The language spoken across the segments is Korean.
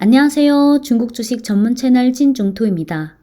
안녕하세요. 중국 주식 전문 채널 진중토입니다.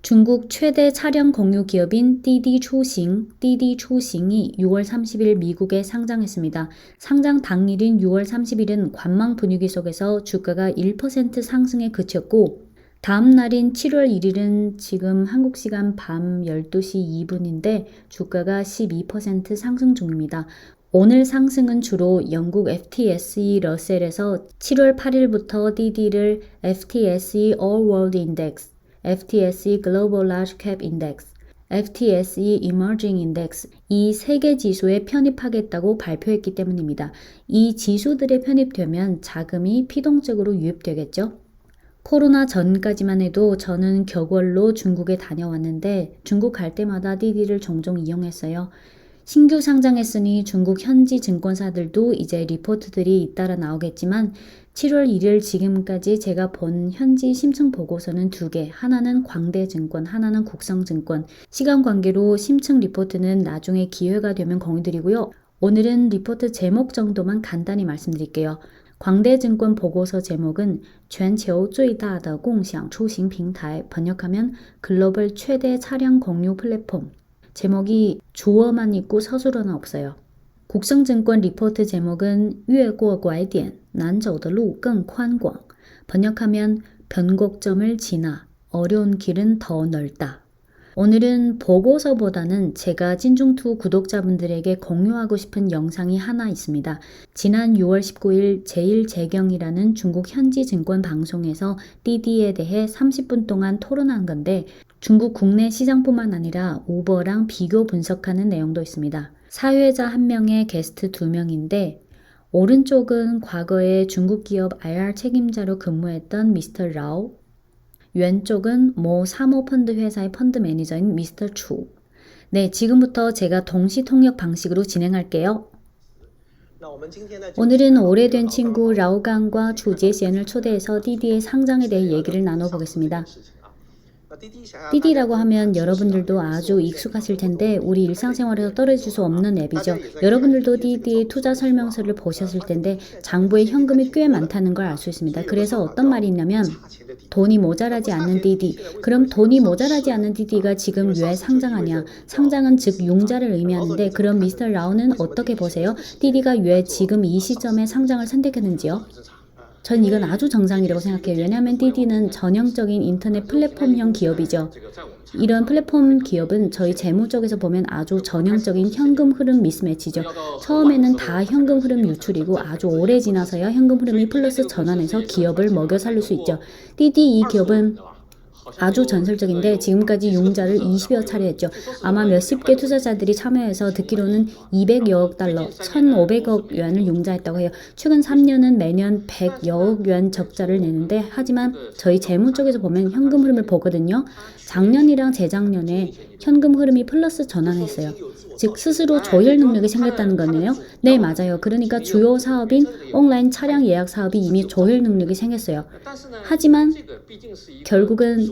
중국 최대 차량 공유 기업인滴滴出行이 6월 30일 미국에 상장했습니다. 상장 당일인 6월 30일은 관망 분위기 속에서 주가가 1% 상승에 그쳤고 다음 날인 7월 1일은 지금 한국 시간 밤 12시 2분인데 주가가 12% 상승 중입니다. 오늘 상승은 주로 영국 FTSE 러셀에서 7월 8일부터滴滴를 FTSE All World Index, FTSE Global Large Cap Index, FTSE Emerging Index 이 세 개 지수에 편입하겠다고 발표했기 때문입니다. 이 지수들에 편입되면 자금이 피동적으로 유입되겠죠. 코로나 전까지만 해도 저는 격월로 중국에 다녀왔는데 중국 갈 때마다滴滴를 종종 이용했어요. 신규 상장했으니 중국 현지 증권사들도 이제 리포트들이 잇따라 나오겠지만 7월 1일 지금까지 제가 본 현지 심층 보고서는 2개, 하나는 광대증권, 하나는 국성증권. 시간 관계로 심층 리포트는 나중에 기회가 되면 공유드리고요. 오늘은 리포트 제목 정도만 간단히 말씀드릴게요. 광대증권 보고서 제목은 全球最大的共享出行平台, 번역하면 글로벌 최대 차량 공유 플랫폼. 제목이 주어만 있고 서술어는 없어요. 국성증권 리포트 제목은 越过拐点,难走的路更宽广. 번역하면 변곡점을 지나 어려운 길은 더 넓다. 오늘은 보고서보다는 제가 찐중투 구독자분들에게 공유하고 싶은 영상이 하나 있습니다. 지난 6월 19일 제1재경이라는 중국 현지 증권 방송에서滴滴에 대해 30분 동안 토론한 건데 중국 국내 시장뿐만 아니라 우버랑 비교 분석하는 내용도 있습니다. 사회자 1명에 게스트 2명인데 오른쪽은 과거에 중국 기업 IR 책임자로 근무했던 미스터 라오, 왼쪽은 모 사모펀드 회사의 펀드 매니저인 미스터 추. 네, 지금부터 제가 동시 통역 방식으로 진행할게요. 오늘은 오래된 친구 라오강과 주제시엔을 초대해서滴滴의 상장에 대해 얘기를 나눠보겠습니다.滴滴라고 하면 여러분들도 아주 익숙하실 텐데 우리 일상생활에서 떨어질 수 없는 앱이죠. 여러분들도滴滴의 투자 설명서를 보셨을 텐데 장부에 현금이 꽤 많다는 걸 알 수 있습니다. 그래서 어떤 말이 있냐면 돈이 모자라지 않는滴滴. 그럼 돈이 모자라지 않는滴滴가 지금 왜 상장하냐? 상장은 즉 융자를 의미하는데 그럼 미스터 라오는 어떻게 보세요?滴滴가 왜 지금 이 시점에 상장을 선택했는지요? 전 이건 아주 정상이라고 생각해요. 왜냐하면滴滴는 전형적인 인터넷 플랫폼형 기업이죠. 이런 플랫폼 기업은 저희 재무 쪽에서 보면 아주 전형적인 현금 흐름 미스매치죠. 처음에는 다 현금 흐름 유출이고 아주 오래 지나서야 현금 흐름이 플러스 전환해서 기업을 먹여 살릴 수 있죠.滴滴이 기업은 아주 전설적인데 지금까지 융자를 20여 차례 했죠. 아마 몇십 개 투자자들이 참여해서 듣기로는 200여억 달러, 1,500억 yuan을 융자했다고 해요. 최근 3년은 매년 100여억 yuan 적자를 내는데 하지만 저희 재무 쪽에서 보면 현금 흐름을 보거든요. 작년이랑 재작년에 현금 흐름이 플러스 전환했어요. 즉 스스로 조율 능력이 생겼다는 거네요. 네, 맞아요. 그러니까 주요 사업인 온라인 차량 예약 사업이 이미 조율 능력이 생겼어요. 하지만 결국은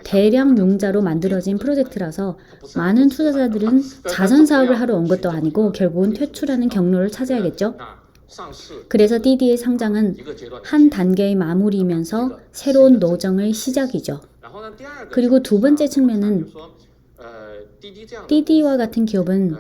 대량 융자로 만들어진 프로젝트라서 많은 투자자들은 자선 사업을 하러 온 것도 아니고 결국은 퇴출하는 경로를 찾아야겠죠. 그래서滴滴의 상장은 한 단계의 마무리이면서 새로운 노정의 시작이죠. 그리고 두 번째 측면은滴滴와 같은 기업은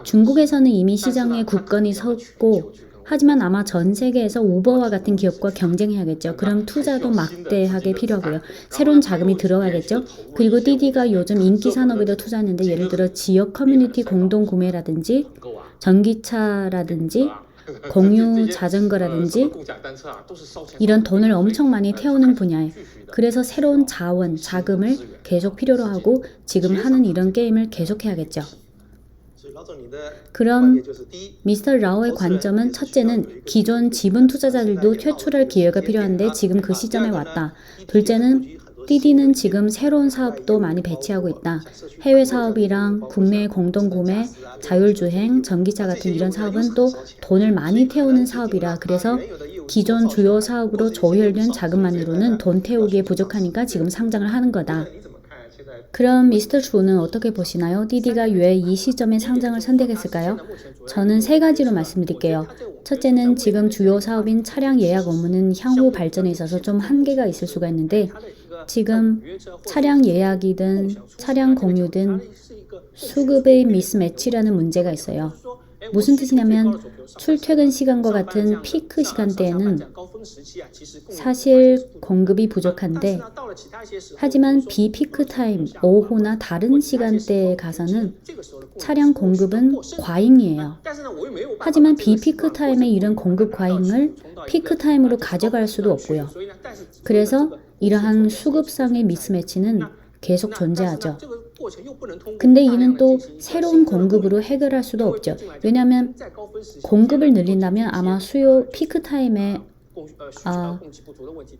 중국에서는 이미 시장에 굳건히 섰고 하지만 아마 전 세계에서 우버와 같은 기업과 경쟁해야겠죠. 그럼 투자도 막대하게 필요하고요. 새로운 자금이 들어가겠죠. 그리고滴滴가 요즘 인기 산업에도 투자하는데 예를 들어 지역 커뮤니티 공동 구매라든지 전기차라든지 공유 자전거라든지 이런 돈을 엄청 많이 태우는 분야에 그래서 새로운 자원, 자금을 계속 필요로 하고 지금 하는 이런 게임을 계속해야겠죠. 그럼 미스터 라오의 관점은 첫째는 기존 지분 투자자들도 퇴출할 기회가 필요한데 지금 그 시점에 왔다. 둘째는滴滴는 지금 새로운 사업도 많이 배치하고 있다. 해외 사업이랑 국내 공동구매, 자율주행, 전기차 같은 이런 사업은 또 돈을 많이 태우는 사업이라 그래서 기존 주요 사업으로 조율된 자금만으로는 돈 태우기에 부족하니까 지금 상장을 하는 거다. 그럼 미스터 주는 어떻게 보시나요? 디디가 왜 이 시점에 상장을 선택했을까요? 저는 세 가지로 말씀드릴게요. 첫째는 지금 주요 사업인 차량 예약 업무는 향후 발전에 있어서 좀 한계가 있을 수가 있는데 지금 차량 예약이든 차량 공유든 수급의 미스매치라는 문제가 있어요. 무슨 뜻이냐면 출퇴근 시간과 같은 피크 시간대에는 사실 공급이 부족한데 하지만 비피크 타임, 오후나 다른 시간대에 가서는 차량 공급은 과잉이에요. 하지만 비피크 타임에 이런 공급 과잉을 피크 타임으로 가져갈 수도 없고요. 그래서 이러한 수급상의 미스매치는 계속 존재하죠. 근데 이는 또 새로운 공급으로 해결할 수도 없죠. 왜냐하면 공급을 늘린다면 아마 수요 피크 타임에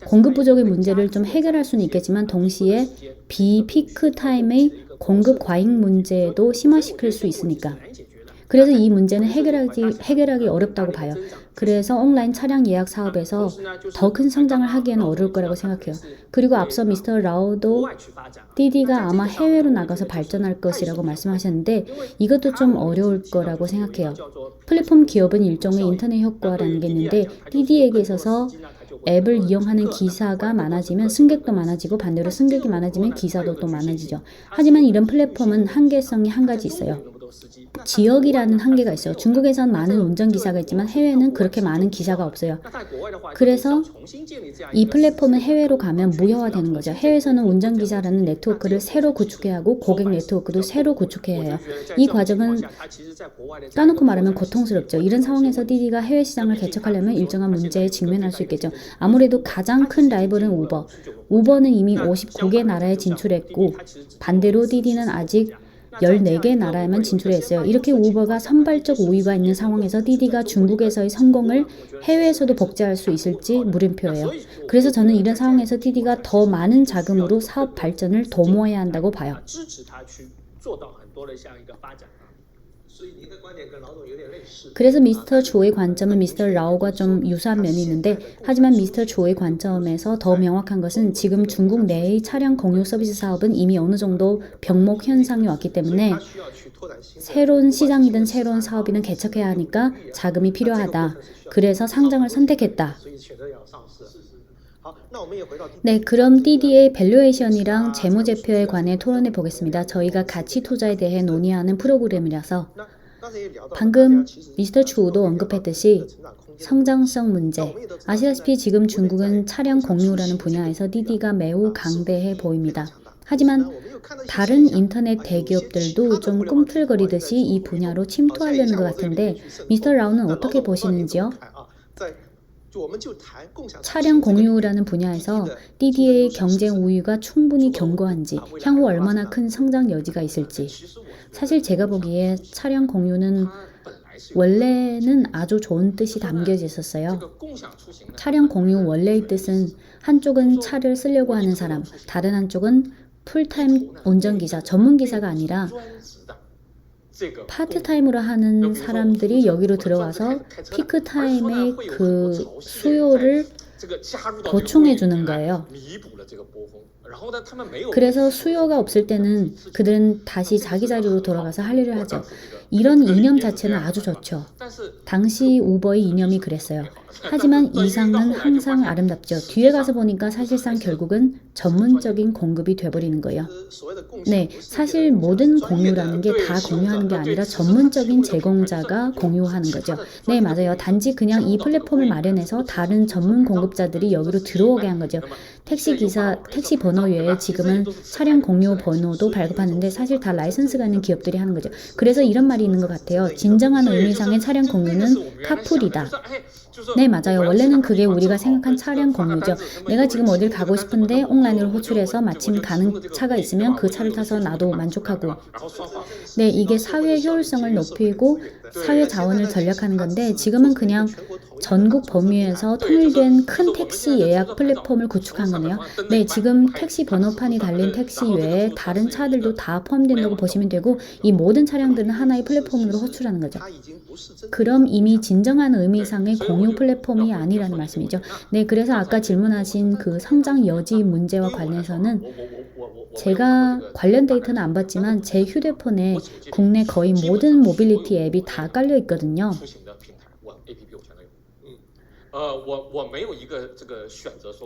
공급 부족의 문제를 좀 해결할 수는 있겠지만 동시에 비피크 타임의 공급 과잉 문제도 심화시킬 수 있으니까. 그래서 이 문제는 해결하기 어렵다고 봐요. 그래서 온라인 차량 예약 사업에서 더 큰 성장을 하기에는 어려울 거라고 생각해요. 그리고 앞서 미스터 라오도 디디가 아마 해외로 나가서 발전할 것이라고 말씀하셨는데 이것도 좀 어려울 거라고 생각해요. 플랫폼 기업은 일종의 인터넷 효과라는 게 있는데 디디에게 있어서 앱을 이용하는 기사가 많아지면 승객도 많아지고 반대로 승객이 많아지면 기사도 또 많아지죠. 하지만 이런 플랫폼은 한계성이 한 가지 있어요. 지역이라는 한계가 있어요. 중국에선 많은 운전기사가 있지만 해외는 그렇게 많은 기사가 없어요. 그래서 이 플랫폼은 해외로 가면 무효화되는 거죠. 해외에서는 운전기사라는 네트워크를 새로 구축해야 하고 고객 네트워크도 새로 구축해야 해요. 이 과정은 까놓고 말하면 고통스럽죠. 이런 상황에서 디디가 해외 시장을 개척하려면 일정한 문제에 직면할 수 있겠죠. 아무래도 가장 큰 라이벌은 우버. 우버는 이미 59개 나라에 진출했고 반대로 디디는 아직 14개 나라에만 진출했어요. 이렇게 우버가 선발적 우위가 있는 상황에서 디디가 중국에서의 성공을 해외에서도 복제할 수 있을지 물음표예요. 그래서 저는 이런 상황에서 디디가 더 많은 자금으로 사업 발전을 도모해야 한다고 봐요. 그래서 미스터 조의 관점은 미스터 라오가 좀 유사한 면이 있는데 하지만 미스터 조의 관점에서 더 명확한 것은 지금 중국 내의 차량 공유 서비스 사업은 이미 어느 정도 병목 현상이 왔기 때문에 새로운 시장이든 새로운 사업이든 개척해야 하니까 자금이 필요하다. 그래서 상장을 선택했다. 네, 그럼 디디의 밸류에이션이랑 재무제표에 관해 토론해 보겠습니다. 저희가 가치 투자에 대해 논의하는 프로그램이라서 방금 미스터 주도 언급했듯이 성장성 문제. 아시다시피 지금 중국은 차량 공유라는 분야에서 디디가 매우 강대해 보입니다. 하지만 다른 인터넷 대기업들도 좀 꿈틀거리듯이 이 분야로 침투하려는 것 같은데 미스터 라오는 어떻게 보시는지요? 차량 공유라는 분야에서 디디의 경쟁 우위가 충분히 견고한지, 향후 얼마나 큰 성장 여지가 있을지. 사실 제가 보기에 차량 공유는 원래는 아주 좋은 뜻이 담겨져 있었어요. 차량 공유 원래의 뜻은 한쪽은 차를 쓰려고 하는 사람, 다른 한쪽은 풀타임 운전기사, 전문기사가 아니라 파트타임으로 하는 사람들이 여기로 들어와서 피크타임의 그 수요를 보충해 주는 거예요. 그래서 수요가 없을 때는 그들은 다시 자기 자리로 돌아가서 할 일을 하죠. 이런 이념 자체는 아주 좋죠. 당시 우버의 이념이 그랬어요. 하지만 이상은 항상 아름답죠. 뒤에 가서 보니까 사실상 결국은 전문적인 공급이 돼버리는 거예요. 네, 사실 모든 공유라는 게 다 공유하는 게 아니라 전문적인 제공자가 공유하는 거죠. 네, 맞아요. 단지 그냥 이 플랫폼을 마련해서 다른 전문 공급자들이 여기로 들어오게 한 거죠. 택시기사, 택시 번호 외에 지금은 차량 공유 번호도 발급하는데 사실 다 라이선스가 있는 기업들이 하는 거죠. 그래서 이런 말이 있는 것 같아요. 진정한 의미상의 차량 공유는 카풀이다. 네, 맞아요. 원래는 그게 우리가 생각한 차량 공유죠. 내가 지금 어딜 가고 싶은데 온라인으로 호출해서 마침 가는 차가 있으면 그 차를 타서 나도 만족하고. 네, 이게 사회 효율성을 높이고 사회 자원을 전략하는 건데 지금은 그냥 전국 범위에서 통일된 큰 택시 예약 플랫폼을 구축한 거네요. 네, 지금 택시 번호판이 달린 택시 외에 다른 차들도 다 포함된다고 보시면 되고 이 모든 차량들은 하나의 플랫폼으로 호출하는 거죠. 그럼 이미 진정한 의미상의 공유 공유 플랫폼이 아니라는 말씀이죠. 네, 그래서 아까 질문하신 그 성장 여지 문제와 관련해서는 제가 관련 데이터는 안 봤지만 제 휴대폰에 국내 거의 모든 모빌리티 앱이 다 깔려 있거든요.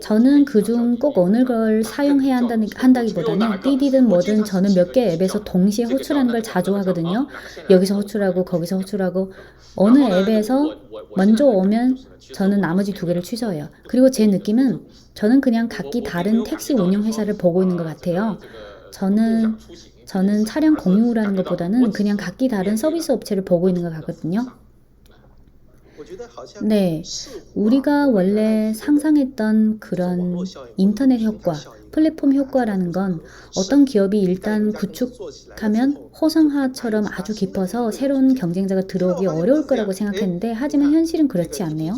저는 그중 꼭 어느 걸 사용해야 한다기보다는 띠디든 뭐든 저는 몇 개 앱에서 동시에 호출하는 걸 자주 하거든요. 여기서 호출하고 거기서 호출하고 어느 앱에서 먼저 오면 저는 나머지 두 개를 취소해요. 그리고 제 느낌은 저는 그냥 각기 다른 택시 운영 회사를 보고 있는 것 같아요. 저는 차량 공유라는 것보다는 그냥 각기 다른 서비스 업체를 보고 있는 것 같거든요. 네, 우리가 원래 상상했던 그런 인터넷 효과, 플랫폼 효과라는 건 어떤 기업이 일단 구축하면 호성화처럼 아주 깊어서 새로운 경쟁자가 들어오기 어려울 거라고 생각했는데 하지만 현실은 그렇지 않네요.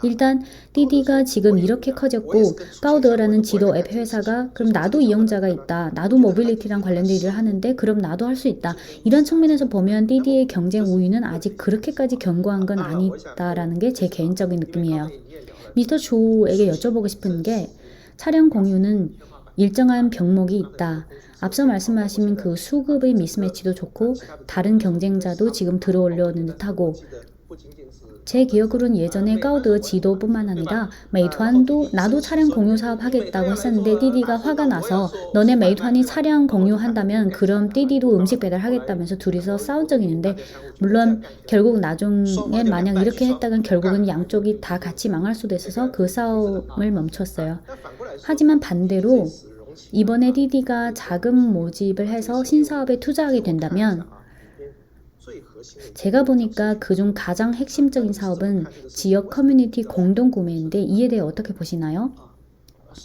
일단 디디가 지금 이렇게 커졌고 가우드라는 지도 앱 회사가 그럼 나도 이용자가 있다. 나도 모빌리티랑 관련된 일을 하는데 그럼 나도 할 수 있다. 이런 측면에서 보면 디디의 경쟁 우위는 아직 그렇게까지 견고한 건 아니다라는 게 제 개인적인 느낌이에요. 미스터 조에게 여쭤보고 싶은 게 차량 공유는 일정한 병목이 있다. 앞서 말씀하신 그 수급의 미스매치도 좋고 다른 경쟁자도 지금 들어오려는 듯하고 제 기억으로는 예전에 가우드 지도뿐만 아니라 메이투안도 나도 차량 공유 사업 하겠다고 했었는데 디디가 화가 나서 너네 메이투안이 차량 공유한다면 그럼 디디도 음식 배달하겠다면서 둘이서 싸운 적이 있는데 물론 결국 나중에 만약 이렇게 했다간 결국은 양쪽이 다 같이 망할 수도 있어서 그 싸움을 멈췄어요. 하지만 반대로 이번에 디디가 자금 모집을 해서 신사업에 투자하게 된다면 제가 보니까 그중 가장 핵심적인 사업은 지역 커뮤니티 공동구매인데 이에 대해 어떻게 보시나요?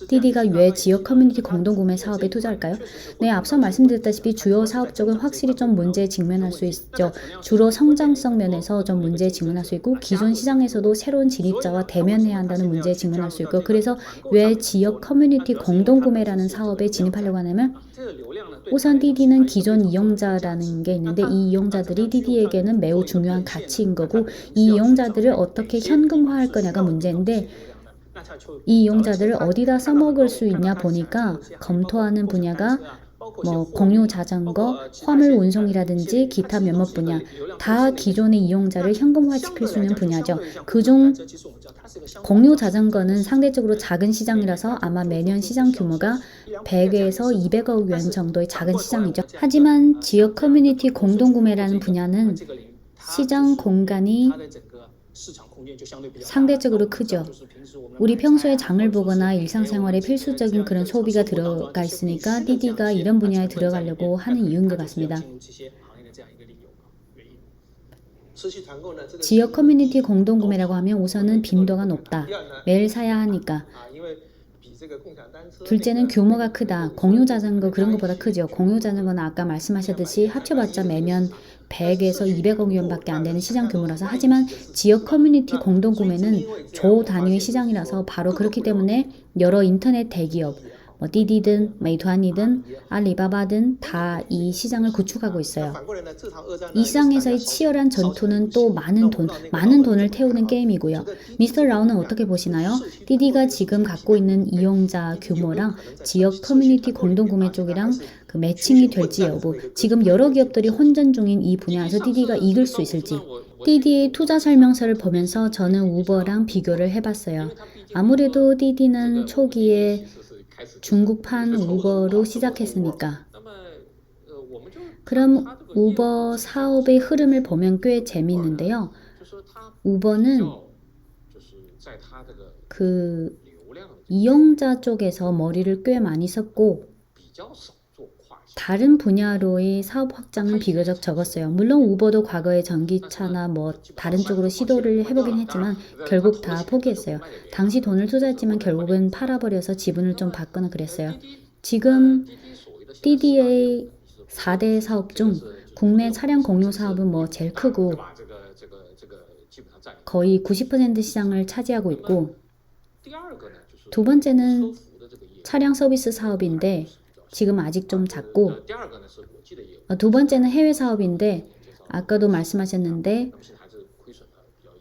디디가 왜 지역 커뮤니티 공동구매 사업에 투자할까요? 네, 앞서 말씀드렸다시피 주요 사업 쪽은 확실히 좀 문제에 직면할 수 있죠. 주로 성장성 면에서 좀 문제에 직면할 수 있고 기존 시장에서도 새로운 진입자와 대면해야 한다는 문제에 직면할 수 있고 그래서 왜 지역 커뮤니티 공동구매라는 사업에 진입하려고 하냐면 우선 디디는 기존 이용자라는 게 있는데 이 이용자들이 디디에게는 매우 중요한 가치인 거고 이 이용자들을 어떻게 현금화할 거냐가 문제인데 이 이용자들을 어디다 써먹을 수 있냐 보니까 검토하는 분야가 뭐 공유 자전거, 화물 운송이라든지 기타 몇몇 분야 다 기존의 이용자를 현금화시킬 수 있는 분야죠. 그중 공유 자전거는 상대적으로 작은 시장이라서 아마 매년 시장 규모가 100에서 200억 원 정도의 작은 시장이죠. 하지만 지역 커뮤니티 공동구매라는 분야는 시장 공간이 상대적으로 크죠. 우리 평소에 장을 보거나 일상생활에 필수적인 그런 소비가 들어가 있으니까 디디가 이런 분야에 들어가려고 하는 이유인 것 같습니다. 지역 커뮤니티 공동구매라고 하면 우선은 빈도가 높다. 매일 사야 하니까. 둘째는 규모가 크다. 공유 자전거 그런 것보다 크죠. 공유 자전거는 아까 말씀하셨듯이 합쳐봤자 매년 100에서 200억 원밖에 안 되는 시장 규모라서 하지만 지역 커뮤니티 공동구매는 조 단위의 시장이라서 바로 그렇기 때문에 여러 인터넷 대기업 뭐 디디든 메이투안이든 알리바바든 다 이 시장을 구축하고 있어요. 이 시장에서의 치열한 전투는 또 많은 돈을 태우는 게임이고요. 미스터 라우는 어떻게 보시나요? 디디가 지금 갖고 있는 이용자 규모랑 지역 커뮤니티 공동구매 쪽이랑 그 매칭이 될지 여부, 지금 여러 기업들이 혼전 중인 이 분야에서 디디가 이길 수 있을지. 디디의 투자 설명서를 보면서 저는 우버랑 비교를 해봤어요. 아무래도 디디는 초기에 중국판 우버로 시작했으니까. 그럼 우버 사업의 흐름을 보면 꽤 재미있는데요. 우버는 그 이용자 쪽에서 머리를 꽤 많이 썼고 다른 분야로의 사업 확장은 비교적 적었어요. 물론 우버도 과거에 전기차나 뭐 다른 쪽으로 시도를 해보긴 했지만 결국 다 포기했어요. 당시 돈을 투자했지만 결국은 팔아버려서 지분을 좀 받거나 그랬어요. 지금 디디의 4대 사업 중 국내 차량 공유 사업은 뭐 제일 크고 거의 90% 시장을 차지하고 있고 두 번째는 차량 서비스 사업인데 지금 아직 좀 작고 두 번째는 해외 사업인데 아까도 말씀하셨는데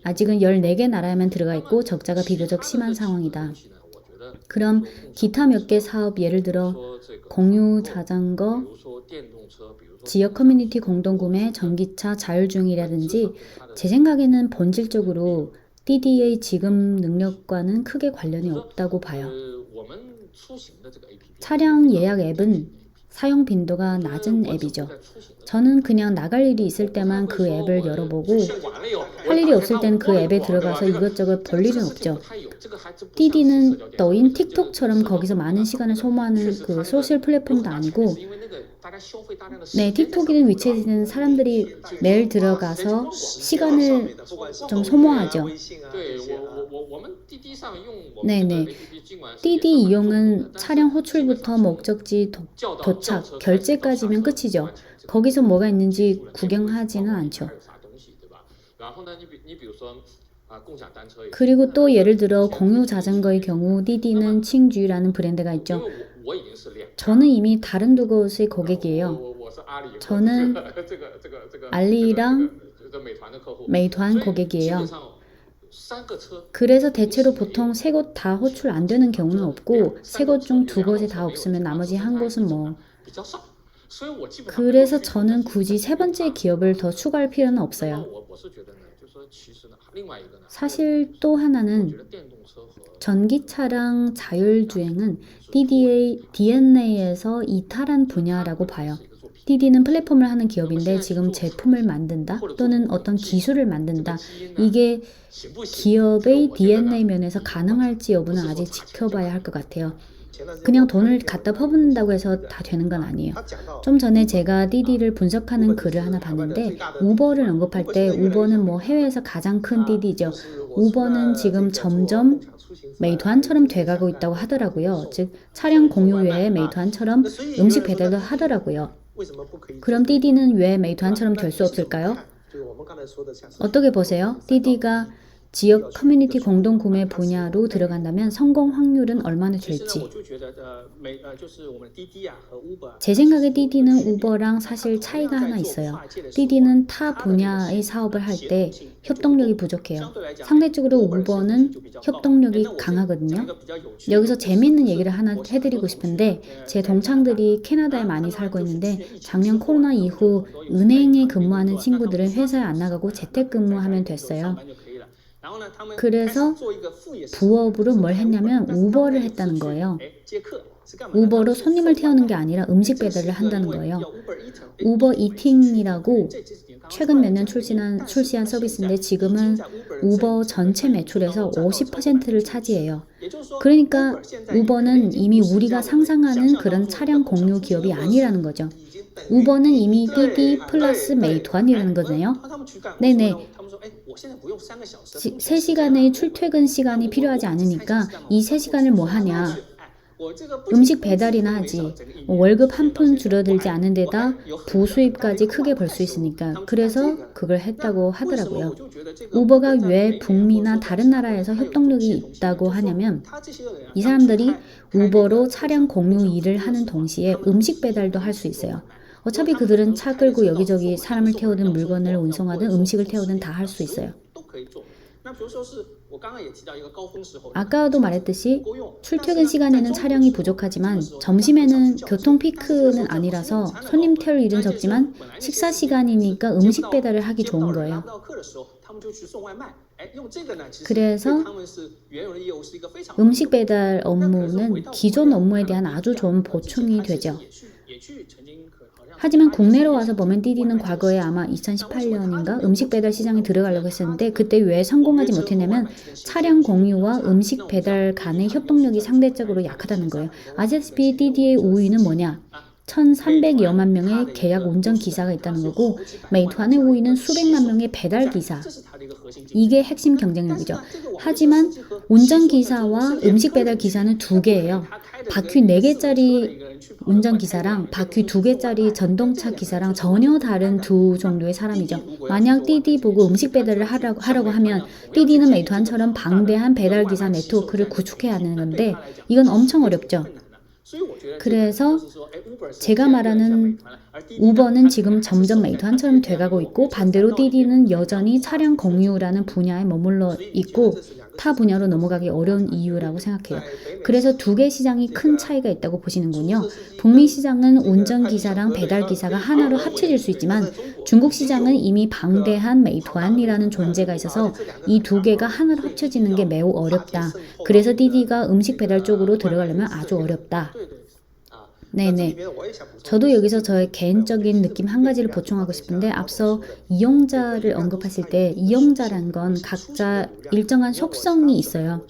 아직은 14개 나라에만 들어가 있고 적자가 비교적 심한 상황이다. 그럼 기타 몇 개 사업, 예를 들어 공유 자전거, 지역 커뮤니티 공동구매, 전기차, 자율주행이라든지 제 생각에는 본질적으로 DD의 지금 능력과는 크게 관련이 없다고 봐요. 차량 예약 앱은 사용 빈도가 낮은 앱이죠. 저는 그냥 나갈 일이 있을 때만 그 앱을 열어보고 할 일이 없을 땐 그 앱에 들어가서 이것저것 볼 일은 없죠. 디디는抖音, 틱톡처럼 거기서 많은 시간을 소모하는 그 소셜 플랫폼도 아니고 네, 틱톡이든 위챗이든 사람들이 매일 들어가서 시간을 좀 소모하죠. 네네. 디디 이용은 차량 호출부터 목적지 도착, 결제까지면 끝이죠. 거기서 뭐가 있는지 구경하지는 않죠. 그리고 또 예를 들어 공유 자전거의 경우 디디는 칭쥐라는 브랜드가 있죠. 저는 이미 다른 두 곳의 고객이에요. 저는 알리랑 메이트완 고객이에요. 그래서 대체로 보통 세 곳 다 호출 안 되는 경우는 없고 세 곳 중 두 곳에 다 없으면 나머지 한 곳은 뭐 그래서 저는 굳이 세 번째 기업을 더 추가할 필요는 없어요. 사실 또 하나는 전기차랑 자율주행은 DD의 DNA에서 이탈한 분야라고 봐요. DD는 플랫폼을 하는 기업인데 지금 제품을 만든다 또는 어떤 기술을 만든다. 이게 기업의 DNA 면에서 가능할지 여부는 아직 지켜봐야 할 것 같아요. 그냥 돈을 갖다 퍼붓는다고 해서 다 되는 건 아니에요. 좀 전에 제가 디디를 분석하는 글을 하나 봤는데 우버를 언급할 때 우버는 뭐 해외에서 가장 큰 디디죠. 우버는 지금 점점 메이트완처럼 돼가고 있다고 하더라고요. 즉 차량 공유 외에 메이트완처럼 음식 배달도 하더라고요. 그럼 디디는 왜 메이트완처럼 될 수 없을까요? 어떻게 보세요? 디디가 지역 커뮤니티 공동구매 분야로 들어간다면 성공 확률은 얼마나 될지. 제 생각에 디디는 우버랑 사실 차이가 하나 있어요. 디디는 타 분야의 사업을 할 때 협동력이 부족해요. 상대적으로 우버는 협동력이 강하거든요. 여기서 재미있는 얘기를 하나 해드리고 싶은데 제 동창들이 캐나다에 많이 살고 있는데 작년 코로나 이후 은행에 근무하는 친구들은 회사에 안 나가고 재택근무하면 됐어요. 그래서 부업으로 뭘 했냐면 우버를 했다는 거예요. 우버로 손님을 태우는 게 아니라 음식 배달을 한다는 거예요. 우버 이팅이라고 최근 몇 년 출시한 서비스인데 지금은 우버 전체 매출에서 50%를 차지해요. 그러니까 우버는 이미 우리가 상상하는 그런 차량 공유 기업이 아니라는 거죠. 우버는 이미 디디 플러스 메이트완이라는 거네요. 네네. 3시간의 출퇴근 시간이 필요하지 않으니까 이 3시간을 뭐 하냐. 음식 배달이나 하지. 월급 한 푼 줄어들지 않은 데다 부수입까지 크게 벌 수 있으니까. 그래서 그걸 했다고 하더라고요. 우버가 왜 북미나 다른 나라에서 협동력이 있다고 하냐면 이 사람들이 우버로 차량 공유 일을 하는 동시에 음식 배달도 할 수 있어요. 어차피 그들은 차 끌고 여기저기 사람을 태우든 물건을 운송하든 음식을 태우든 다 할 수 있어요. 아까도 말했듯이 출퇴근 시간에는 차량이 부족하지만 점심에는 교통 피크는 아니라서 손님 태울 일은 적지만 식사 시간이니까 음식 배달을 하기 좋은 거예요. 그래서 음식 배달 업무는 기존 업무에 대한 아주 좋은 보충이 되죠. 하지만 국내로 와서 보면 디디는 과거에 아마 2018년인가 음식 배달 시장에 들어가려고 했었는데 그때 왜 성공하지 못했냐면 차량 공유와 음식 배달 간의 협동력이 상대적으로 약하다는 거예요. 아시다시피 디디의 우위는 뭐냐? 1,300여만 명의 계약 운전기사가 있다는 거고 메이트완의 우위는 수백만 명의 배달기사. 이게 핵심 경쟁력이죠. 하지만 운전기사와 음식 배달기사는 두 개예요. 바퀴 4개짜리 운전기사랑 바퀴 2개짜리 전동차 기사랑 전혀 다른 두 종류의 사람이죠. 만약 디디 보고 음식 배달을 하라고 하면 디디는 메이트완처럼 방대한 배달기사 네트워크를 구축해야 하는 건데 이건 엄청 어렵죠. 그래서 제가 말하는 우버는 지금 점점 메이트원처럼 돼가고 있고 반대로滴滴는 여전히 차량 공유라는 분야에 머물러 있고 타 분야로 넘어가기 어려운 이유라고 생각해요. 그래서 두 개 시장이 큰 차이가 있다고 보시는군요. 북미 시장은 운전기사랑 배달기사가 하나로 합쳐질 수 있지만 중국 시장은 이미 방대한 메이트원이라는 존재가 있어서 이 두 개가 하나로 합쳐지는 게 매우 어렵다. 그래서滴滴가 음식 배달 쪽으로 들어가려면 아주 어렵다. 네네. 저도 여기서 저의 개인적인 느낌 한 가지를 보충하고 싶은데 앞서 이용자를 언급하실 때 이용자란 건 각자 일정한 속성이 있어요.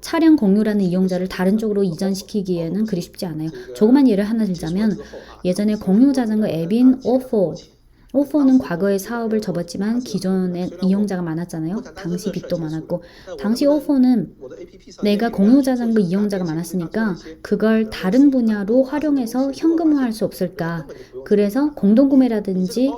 차량 공유라는 이용자를 다른 쪽으로 이전시키기에는 그리 쉽지 않아요. 조그만 예를 하나 들자면 예전에 공유 자전거 앱인 오포는 과거에 사업을 접었지만 기존에 이용자가 많았잖아요. 당시 빚도 많았고 당시 오포는 내가 공유 자전거 이용자가 많았으니까 그걸 다른 분야로 활용해서 현금화할 수 없을까. 그래서 공동구매라든지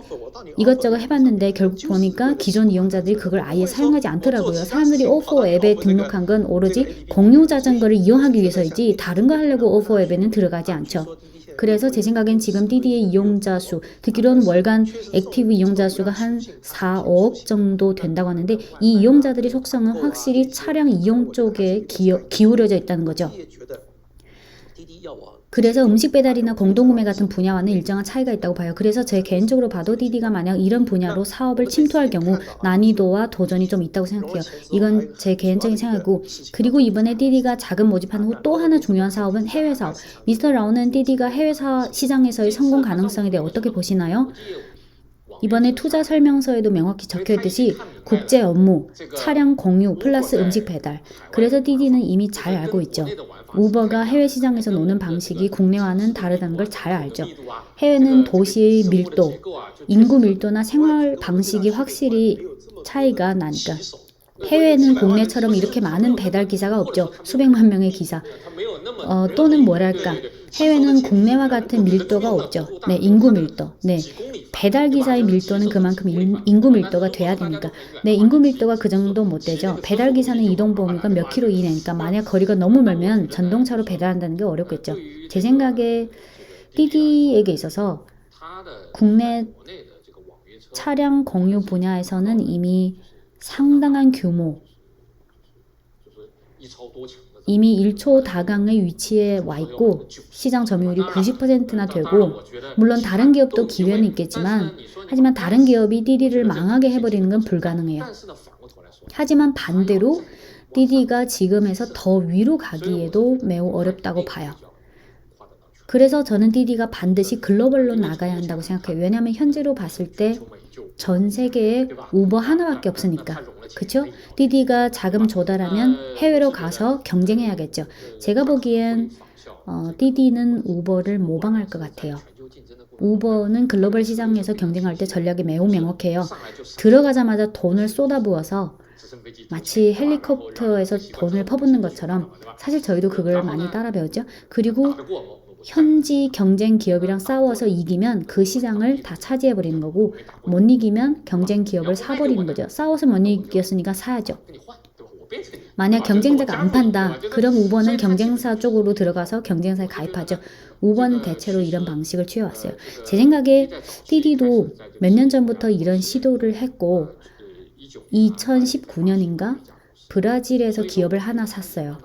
이것저것 해봤는데 결국 보니까 기존 이용자들이 그걸 아예 사용하지 않더라고요. 사람들이 오포 앱에 등록한 건 오로지 공유 자전거를 이용하기 위해서이지 다른 거 하려고 오포 앱에는 들어가지 않죠. 그래서 제 생각엔 지금滴滴의 이용자 수, 듣기로는 월간 액티브 이용자 수가 한 4, 5억 정도 된다고 하는데 이 이용자들의 속성은 확실히 차량 이용 쪽에 기울어져 있다는 거죠. 그래서 음식 배달이나 공동구매 같은 분야와는 일정한 차이가 있다고 봐요. 그래서 제 개인적으로 봐도滴滴가 만약 이런 분야로 사업을 침투할 경우 난이도와 도전이 좀 있다고 생각해요. 이건 제 개인적인 생각이고 그리고 이번에滴滴가 자금 모집한 후 또 하나 중요한 사업은 해외 사업. 미스터 라오는滴滴가 해외 시장에서의 성공 가능성에 대해 어떻게 보시나요? 이번에 투자 설명서에도 명확히 적혀있듯이 국제 업무, 차량 공유 플러스 음식 배달. 그래서滴滴는 이미 잘 알고 있죠. 우버가 해외 시장에서 노는 방식이 국내와는 다르다는 걸 잘 알죠. 해외는 도시의 밀도, 인구 밀도나 생활 방식이 확실히 차이가 나니까. 해외는 국내처럼 이렇게 많은 배달 기사가 없죠. 수백만 명의 기사. 또는 뭐랄까. 해외는 국내와 같은 밀도가 없죠. 네, 인구 밀도. 네, 배달 기사의 밀도는 그만큼 인구 밀도가 돼야 되니까. 네, 인구 밀도가 그 정도 못 되죠. 배달 기사는 이동 범위가 몇 킬로 이내니까 만약 거리가 너무 멀면 전동차로 배달한다는 게 어렵겠죠. 제 생각에滴滴에게 있어서 국내 차량 공유 분야에서는 이미 상당한 규모, 이미 1초 다강의 위치에 와 있고 시장 점유율이 90%나 되고 물론 다른 기업도 기회는 있겠지만 하지만 다른 기업이滴滴를 망하게 해버리는 건 불가능해요. 하지만 반대로滴滴가 지금에서 더 위로 가기에도 매우 어렵다고 봐요. 그래서 저는滴滴가 반드시 글로벌로 나가야 한다고 생각해요. 왜냐하면 현재로 봤을 때 전 세계에 우버 하나밖에 없으니까. 그쵸?滴滴가 자금 조달하면 해외로 가서 경쟁해야겠죠. 제가 보기엔滴滴는 우버를 모방할 것 같아요. 우버는 글로벌 시장에서 경쟁할 때 전략이 매우 명확해요. 들어가자마자 돈을 쏟아부어서 마치 헬리콥터에서 돈을 퍼붓는 것처럼 사실 저희도 그걸 많이 따라 배웠죠. 그리고 현지 경쟁 기업이랑 싸워서 이기면 그 시장을 다 차지해버리는 거고 못 이기면 경쟁 기업을 사버리는 거죠. 싸워서 못 이겼으니까 사야죠. 만약 경쟁자가 안 판다. 그럼 우버는 경쟁사 쪽으로 들어가서 경쟁사에 가입하죠. 우버는 대체로 이런 방식을 취해왔어요. 제 생각에滴滴도 몇 년 전부터 이런 시도를 했고 2019년인가 브라질에서 기업을 하나 샀어요.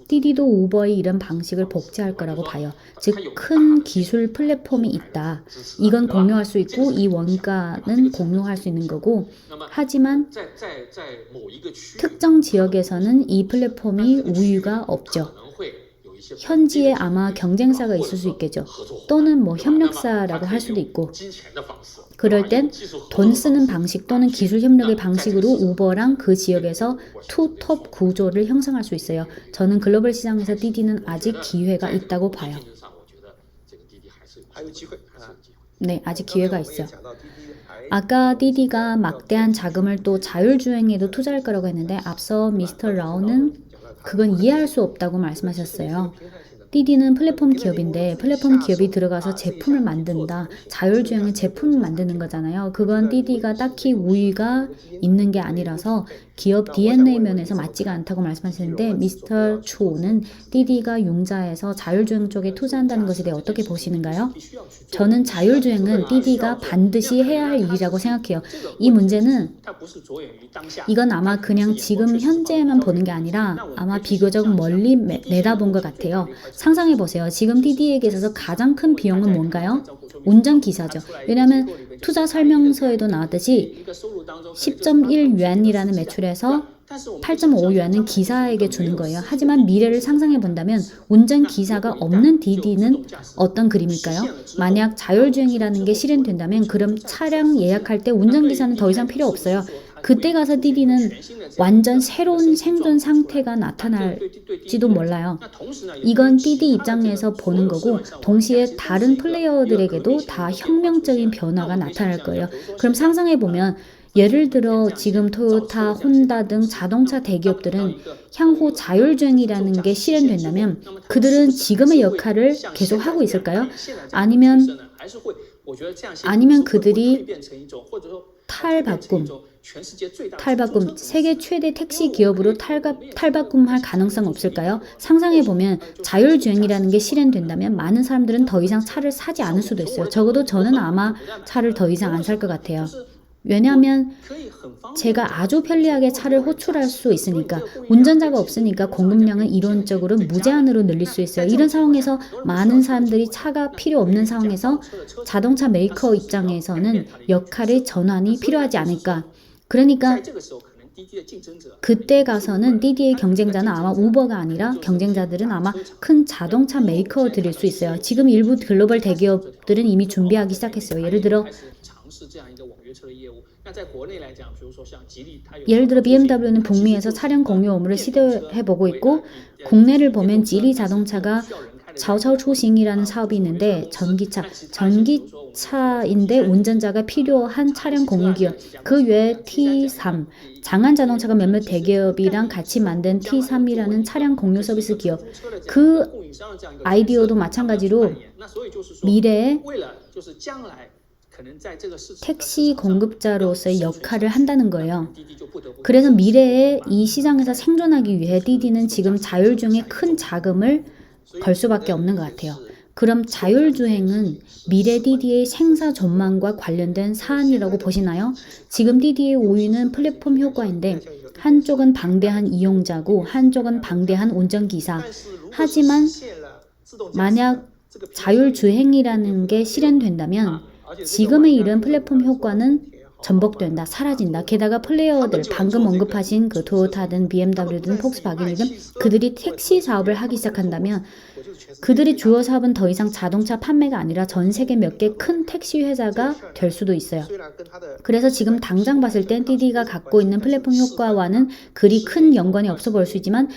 滴滴도 우버의 이런 방식을 복제할 거라고 봐요. 즉 큰 기술 플랫폼이 있다. 이건 공유할 수 있고 이 원가는 공유할 수 있는 거고 하지만 특정 지역에서는 이 플랫폼이 우위가 없죠. 현지에 아마 경쟁사가 있을 수 있겠죠. 또는 뭐 협력사라고 할 수도 있고 그럴 땐 돈 쓰는 방식 또는 기술 협력의 방식으로 우버랑 그 지역에서 투톱 구조를 형성할 수 있어요. 저는 글로벌 시장에서滴滴는 아직 기회가 있다고 봐요. 네, 아직 기회가 있어요. 아까滴滴가 막대한 자금을 또 자율주행에도 투자할 거라고 했는데 앞서 미스터 라오는 그건 이해할 수 없다고 말씀하셨어요. 滴滴는 플랫폼 기업인데 플랫폼 기업이 들어가서 제품을 만든다. 자율주행은 제품을 만드는 거잖아요. 그건滴滴가 딱히 우위가 있는 게 아니라서 기업 DNA 면에서 맞지가 않다고 말씀하시는데 미스터 초는滴滴가 융자에서 자율주행 쪽에 투자한다는 것에 대해 어떻게 보시는가요? 저는 자율주행은滴滴가 반드시 해야 할 일이라고 생각해요. 이 문제는 이건 아마 그냥 지금 현재만 보는 게 아니라 아마 비교적 멀리 내다본 것 같아요. 상상해 보세요. 지금滴滴에게 있어서 가장 큰 비용은 뭔가요? 운전기사죠. 왜냐하면 투자 설명서에도 나왔듯이 10.1yuan이라는 매출에서 8.5yuan은 기사에게 주는 거예요. 하지만 미래를 상상해 본다면 운전기사가 없는滴滴는 어떤 그림일까요? 만약 자율주행이라는 게 실현된다면 그럼 차량 예약할 때 운전기사는 더 이상 필요 없어요. 그때 가서滴滴는 완전 새로운 생존 상태가 나타날지도 몰라요. 이건滴滴 입장에서 보는 거고 동시에 다른 플레이어들에게도 다 혁명적인 변화가 나타날 거예요. 그럼 상상해보면 예를 들어 지금 토요타, 혼다 등 자동차 대기업들은 향후 자율주행이라는 게 실현된다면 그들은 지금의 역할을 계속 하고 있을까요? 아니면 그들이 탈바꿈, 세계 최대 택시 기업으로 탈바꿈할 가능성 없을까요? 상상해보면 자율주행이라는 게 실현된다면 많은 사람들은 더 이상 차를 사지 않을 수도 있어요. 적어도 저는 아마 차를 더 이상 안 살 것 같아요. 왜냐하면 제가 아주 편리하게 차를 호출할 수 있으니까 운전자가 없으니까 공급량은 이론적으로 무제한으로 늘릴 수 있어요. 이런 상황에서 많은 사람들이 차가 필요 없는 상황에서 자동차 메이커 입장에서는 역할의 전환이 필요하지 않을까. 그러니까 그때 가서는滴滴의 경쟁자는 아마 우버가 아니라 경쟁자들은 아마 큰 자동차 메이커들일 수 있어요. 지금 일부 글로벌 대기업들은 이미 준비하기 시작했어요. 예를 들어 BMW는 북미에서 차량 공유 업무를 시도해보고 있고 국내를 보면 지리 자동차가 자오차오초싱이라는 사업이 있는데 전기차인데 운전자가 필요한 차량 공유 기업. 그 외에 T3, 장안 자동차가 몇몇 대기업이랑 같이 만든 T3이라는 차량 공유 서비스 기업. 그 아이디어도 마찬가지로 미래에 택시 공급자로서의 역할을 한다는 거예요. 그래서 미래에 이 시장에서 생존하기 위해滴滴는 지금 자율주행에 큰 자금을 걸 수밖에 없는 것 같아요. 그럼 자율주행은 미래滴滴의 생사 전망과 관련된 사안이라고 보시나요? 지금滴滴의 우위는 플랫폼 효과인데 한쪽은 방대한 이용자고 한쪽은 방대한 운전기사. 하지만 만약 자율주행이라는 게 실현된다면 지금의 이런 플랫폼 효과는 전복된다, 사라진다. 게다가 플레이어들, 방금 언급하신 그 토요타든 BMW든 폭스바겐이든 그들이 택시 사업을 하기 시작한다면 그들의 주요 사업은 더 이상 자동차 판매가 아니라 전 세계 몇 개 큰 택시 회사가 될 수도 있어요. 그래서 지금 당장 봤을 땐滴滴가 갖고 있는 플랫폼 효과와는 그리 큰 연관이 없어 보일 수 있지만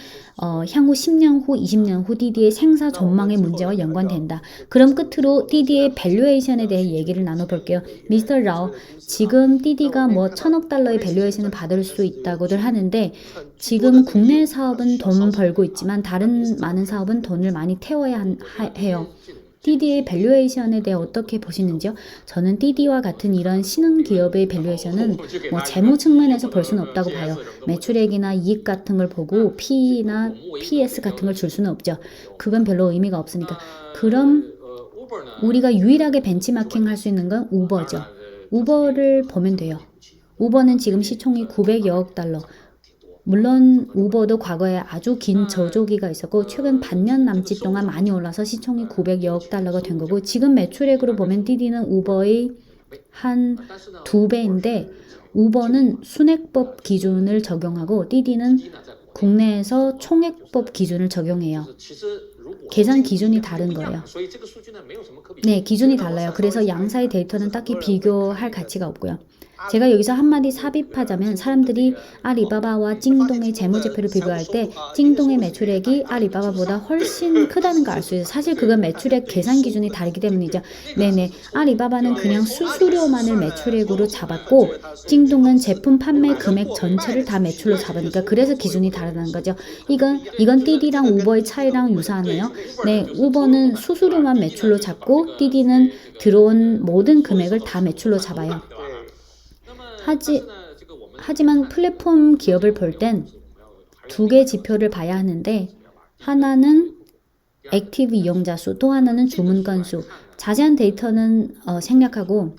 향후 10년 후, 20년 후滴滴의 생사 전망의 문제와 연관된다. 그럼 끝으로滴滴의 밸류에이션에 대해 얘기를 나눠볼게요. 미스터 라오, 지금滴滴가 뭐 1,000억 달러의 밸류에이션을 받을 수 있다고들 하는데 지금 국내 사업은 돈 벌고 있지만 다른 많은 사업은 돈을 많이 태워야 해요.滴滴의 밸류에이션에 대해 어떻게 보시는지요? 저는滴滴와 같은 이런 신흥 기업의 밸류에이션은 뭐 재무 측면에서 볼 수는 없다고 봐요. 매출액이나 이익 같은 걸 보고 P나 PS 같은 걸 줄 수는 없죠. 그건 별로 의미가 없으니까. 그럼 우리가 유일하게 벤치마킹 할 수 있는 건 우버죠. 우버를 보면 돼요. 우버는 지금 시총이 900여억 달러. 물론 우버도 과거에 아주 긴 저조기가 있었고 최근 반년 남짓 동안 많이 올라서 시총이 900여억 달러가 된 거고 지금 매출액으로 보면滴滴는 우버의 한 2배인데 우버는 순액법 기준을 적용하고滴滴는 국내에서 총액법 기준을 적용해요. 계산 기준이 다른 거예요. 네, 기준이 달라요. 그래서 양사의 데이터는 딱히 비교할 가치가 없고요. 제가 여기서 한마디 삽입하자면 사람들이 알리바바와 찡동의 재무제표를 비교할 때 찡동의 매출액이 알리바바보다 훨씬 크다는 걸 알 수 있어요. 사실 그건 매출액 계산 기준이 다르기 때문이죠. 네네, 알리바바는 그냥 수수료만을 매출액으로 잡았고 찡동은 제품 판매 금액 전체를 다 매출로 잡으니까 그래서 기준이 다르다는 거죠. 이건滴滴랑 우버의 차이랑 유사하네요. 궁금하네요. 네, 우버는 수수료만 매출로 잡고滴滴는 들어온 모든 금액을 다 매출로 잡아요. 하지만 플랫폼 기업을 볼 땐 두 개 지표를 봐야 하는데 하나는 액티브 이용자 수, 또 하나는 주문 건수. 자세한 데이터는 생략하고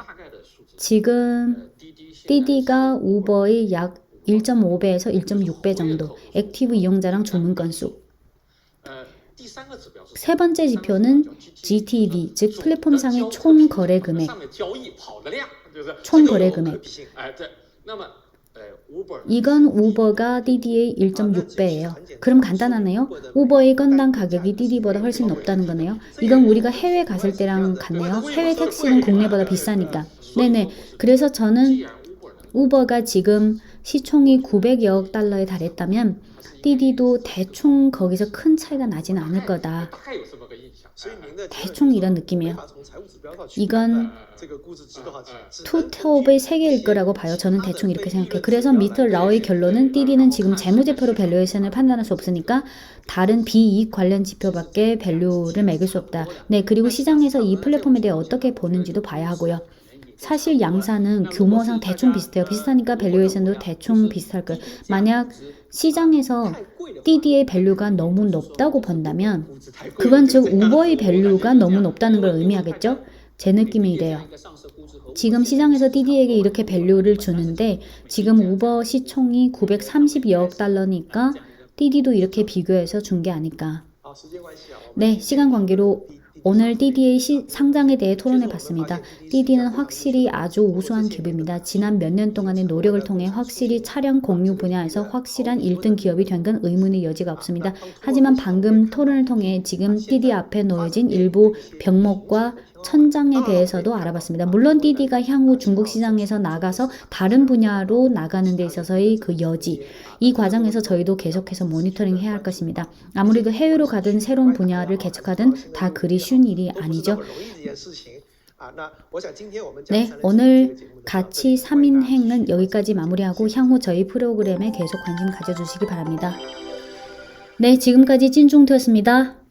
지금滴滴가 우버의 약 1.5배에서 1.6배 정도, 액티브 이용자랑 주문 건수. 세 번째 지표는 GTV, 즉 플랫폼상의 총 거래 금액. 총 거래 금액. 이건 우버가滴滴의 1.6배예요. 그럼 간단하네요. 우버의 건당 가격이滴滴보다 훨씬 높다는 거네요. 이건 우리가 해외 갔을 때랑 같네요. 해외 택시는 국내보다 비싸니까. 네네. 그래서 저는 우버가 지금 시총이 900억 달러에 달했다면滴滴도 대충 거기서 큰 차이가 나진 않을 거다. 대충 이런 느낌이에요. 이건 투톱의 세계일 거라고 봐요. 저는 대충 이렇게 생각해요. 그래서 미스터 라오의 결론은滴滴는 지금 재무제표로 밸류에이션을 판단할 수 없으니까 다른 비이익 관련 지표밖에 밸류를 매길 수 없다. 네, 그리고 시장에서 이 플랫폼에 대해 어떻게 보는지도 봐야 하고요. 사실 양사는 규모상 대충 비슷해요. 비슷하니까 밸류에이션도 대충 비슷할 거예요. 만약 시장에서滴滴의 밸류가 너무 높다고 본다면 그건 즉 우버의 밸류가 너무 높다는 걸 의미하겠죠? 제 느낌이 이래요. 지금 시장에서滴滴에게 이렇게 밸류를 주는데 지금 우버 시총이 932억 달러니까滴滴도 이렇게 비교해서 준 게 아닐까. 네, 시간 관계로 오늘滴滴의 상장에 대해 토론해 봤습니다.滴滴는 확실히 아주 우수한 기업입니다. 지난 몇 년 동안의 노력을 통해 확실히 차량 공유 분야에서 확실한 1등 기업이 된 건 의문의 여지가 없습니다. 하지만 방금 토론을 통해 지금滴滴앞에 놓여진 일부 병목과 천장에 대해서도 알아봤습니다. 물론滴滴가 향후 중국 시장에서 나가서 다른 분야로 나가는 데 있어서의 그 여지, 이 과정에서 저희도 계속해서 모니터링 해야 할 것입니다. 아무래도 해외로 가든 새로운 분야를 개척하든 다 그리 쉬운 일이 아니죠. 네, 오늘 가치 3인행은 여기까지 마무리하고 향후 저희 프로그램에 계속 관심 가져주시기 바랍니다. 네, 지금까지 찐중투였습니다.